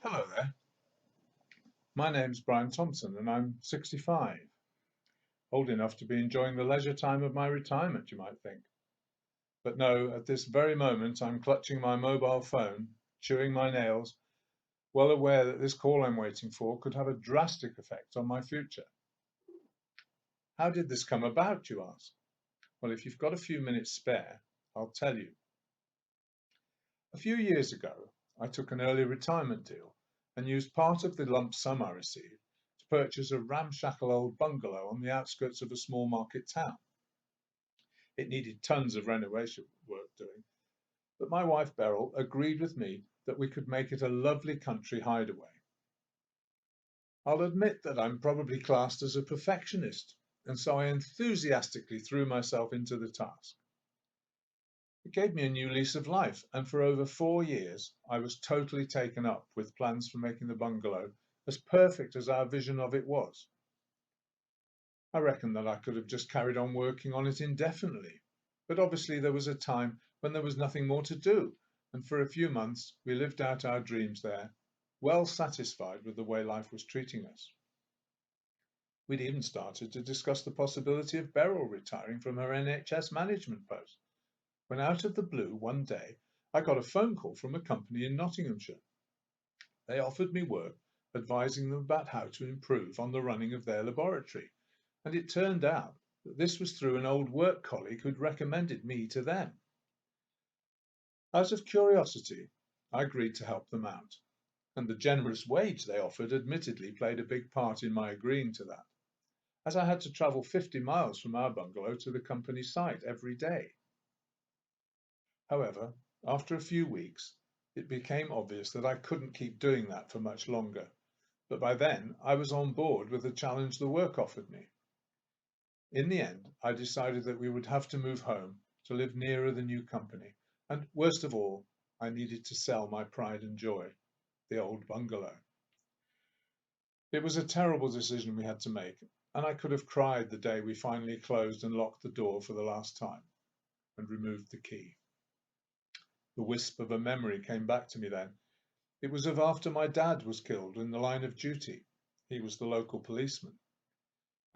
Hello there. My name's Brian Thompson and I'm 65, old enough to be enjoying the leisure time of my retirement, you might think. But no, at this very moment I'm clutching my mobile phone, chewing my nails, well aware that this call I'm waiting for could have a drastic effect on my future. How did this come about, you ask? Well, if you've got a few minutes spare, I'll tell you. A few years ago, I took an early retirement deal and used part of the lump sum I received to purchase a ramshackle old bungalow on the outskirts of a small market town. It needed tons of renovation work doing, but my wife Beryl agreed with me that we could make it a lovely country hideaway. I'll admit that I'm probably classed as a perfectionist, and so I enthusiastically threw myself into the task. It gave me a new lease of life, and for over 4 years I was totally taken up with plans for making the bungalow as perfect as our vision of it was. I reckon that I could have just carried on working on it indefinitely, but obviously there was a time when there was nothing more to do, and for a few months we lived out our dreams there, well satisfied with the way life was treating us. We'd even started to discuss the possibility of Beryl retiring from her NHS management post, when out of the blue one day I got a phone call from a company in Nottinghamshire. They offered me work advising them about how to improve on the running of their laboratory, and it turned out that this was through an old work colleague who'd recommended me to them. Out of curiosity, I agreed to help them out, and the generous wage they offered admittedly played a big part in my agreeing to that, as I had to travel 50 miles from our bungalow to the company site every day. However, after a few weeks, it became obvious that I couldn't keep doing that for much longer, but by then I was on board with the challenge the work offered me. In the end, I decided that we would have to move home to live nearer the new company, and worst of all, I needed to sell my pride and joy, the old bungalow. It was a terrible decision we had to make, and I could have cried the day we finally closed and locked the door for the last time and removed the key. The wisp of a memory came back to me then. It was of after my dad was killed in the line of duty. He was the local policeman.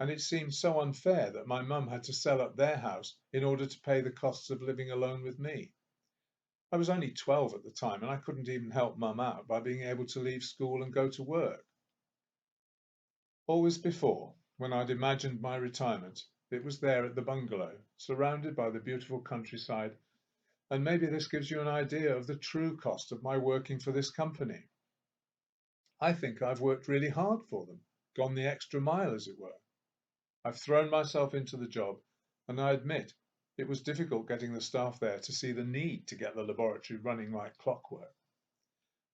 And it seemed so unfair that my mum had to sell up their house in order to pay the costs of living alone with me. I was only 12 at the time, and I couldn't even help mum out by being able to leave school and go to work. Always before, when I'd imagined my retirement, it was there at the bungalow, surrounded by the beautiful countryside, and maybe this gives you an idea of the true cost of my working for this company. I think I've worked really hard for them, gone the extra mile, as it were. I've thrown myself into the job, and I admit it was difficult getting the staff there to see the need to get the laboratory running like clockwork.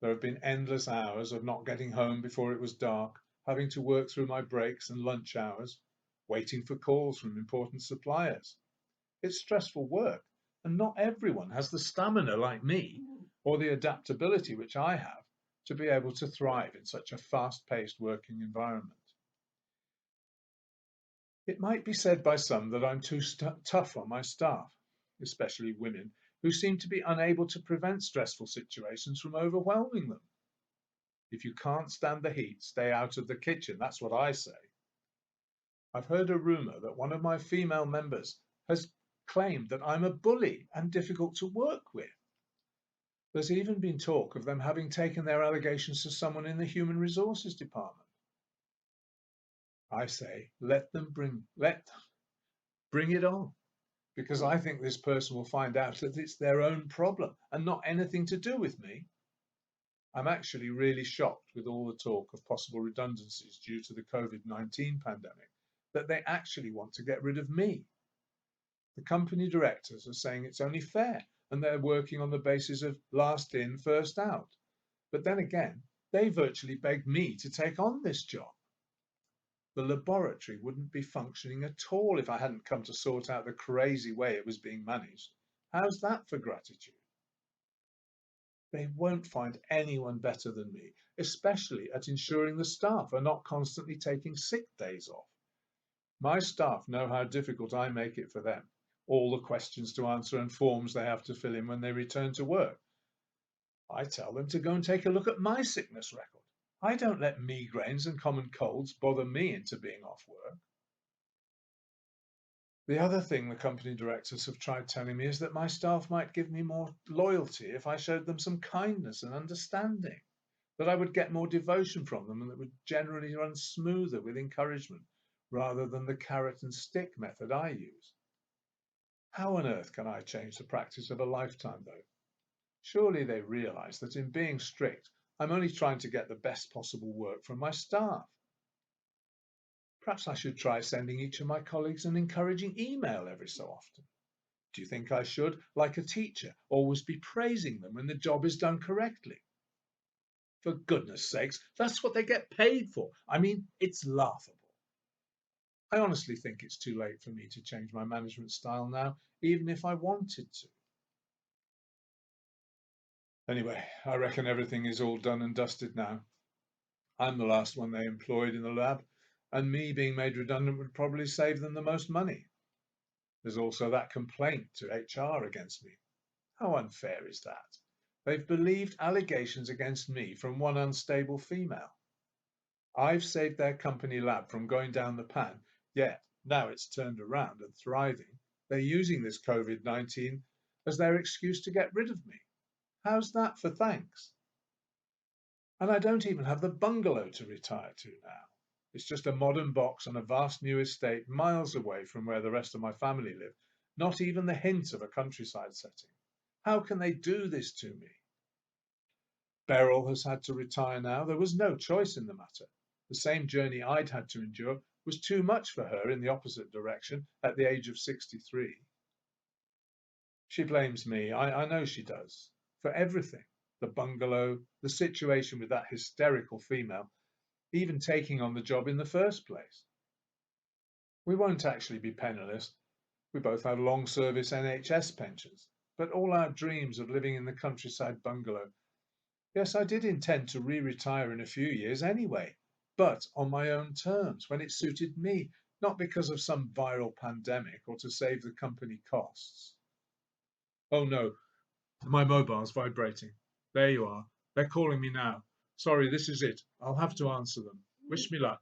There have been endless hours of not getting home before it was dark, having to work through my breaks and lunch hours, waiting for calls from important suppliers. It's stressful work, and not everyone has the stamina like me, or the adaptability which I have, to be able to thrive in such a fast-paced working environment. It might be said by some that I'm too tough on my staff, especially women, who seem to be unable to prevent stressful situations from overwhelming them. If you can't stand the heat, stay out of the kitchen, that's what I say. I've heard a rumour that one of my female members has claimed that I'm a bully and difficult to work with. There's even been talk of them having taken their allegations to someone in the human resources department. I say, bring it on, because I think this person will find out that it's their own problem and not anything to do with me. I'm actually really shocked with all the talk of possible redundancies due to the COVID-19 pandemic that they actually want to get rid of me. The company directors are saying it's only fair and they're working on the basis of last in, first out. But then again, they virtually begged me to take on this job. The laboratory wouldn't be functioning at all if I hadn't come to sort out the crazy way it was being managed. How's that for gratitude? They won't find anyone better than me, especially at ensuring the staff are not constantly taking sick days off. My staff know how difficult I make it for them, all the questions to answer and forms they have to fill in when they return to work. I tell them to go and take a look at my sickness record. I don't let migraines and common colds bother me into being off work. The other thing the company directors have tried telling me is that my staff might give me more loyalty if I showed them some kindness and understanding, that I would get more devotion from them and that would generally run smoother with encouragement rather than the carrot and stick method I use. How on earth can I change the practice of a lifetime, though? Surely they realise that in being strict, I'm only trying to get the best possible work from my staff. Perhaps I should try sending each of my colleagues an encouraging email every so often. Do you think I should, like a teacher, always be praising them when the job is done correctly? For goodness sakes, that's what they get paid for. I mean, it's laughable. I honestly think it's too late for me to change my management style now, even if I wanted to. Anyway, I reckon everything is all done and dusted now. I'm the last one they employed in the lab, and me being made redundant would probably save them the most money. There's also that complaint to HR against me. How unfair is that? They've believed allegations against me from one unstable female. I've saved their company lab from going down the pan, yet now it's turned around and thriving. They're using this COVID-19 as their excuse to get rid of me. How's that for thanks? And I don't even have the bungalow to retire to now. It's just a modern box on a vast new estate miles away from where the rest of my family live, not even the hint of a countryside setting. How can they do this to me? Beryl has had to retire now. There was no choice in the matter. The same journey I'd had to endure was too much for her in the opposite direction at the age of 63. She blames me, I know she does, for everything. The bungalow, the situation with that hysterical female, even taking on the job in the first place. We won't actually be penniless. We both have long service NHS pensions, but all our dreams of living in the countryside bungalow. Yes, I did intend to retire in a few years anyway, but on my own terms, when it suited me, not because of some viral pandemic or to save the company costs. Oh no, my mobile's vibrating. There you are. They're calling me now. Sorry, this is it. I'll have to answer them. Wish me luck.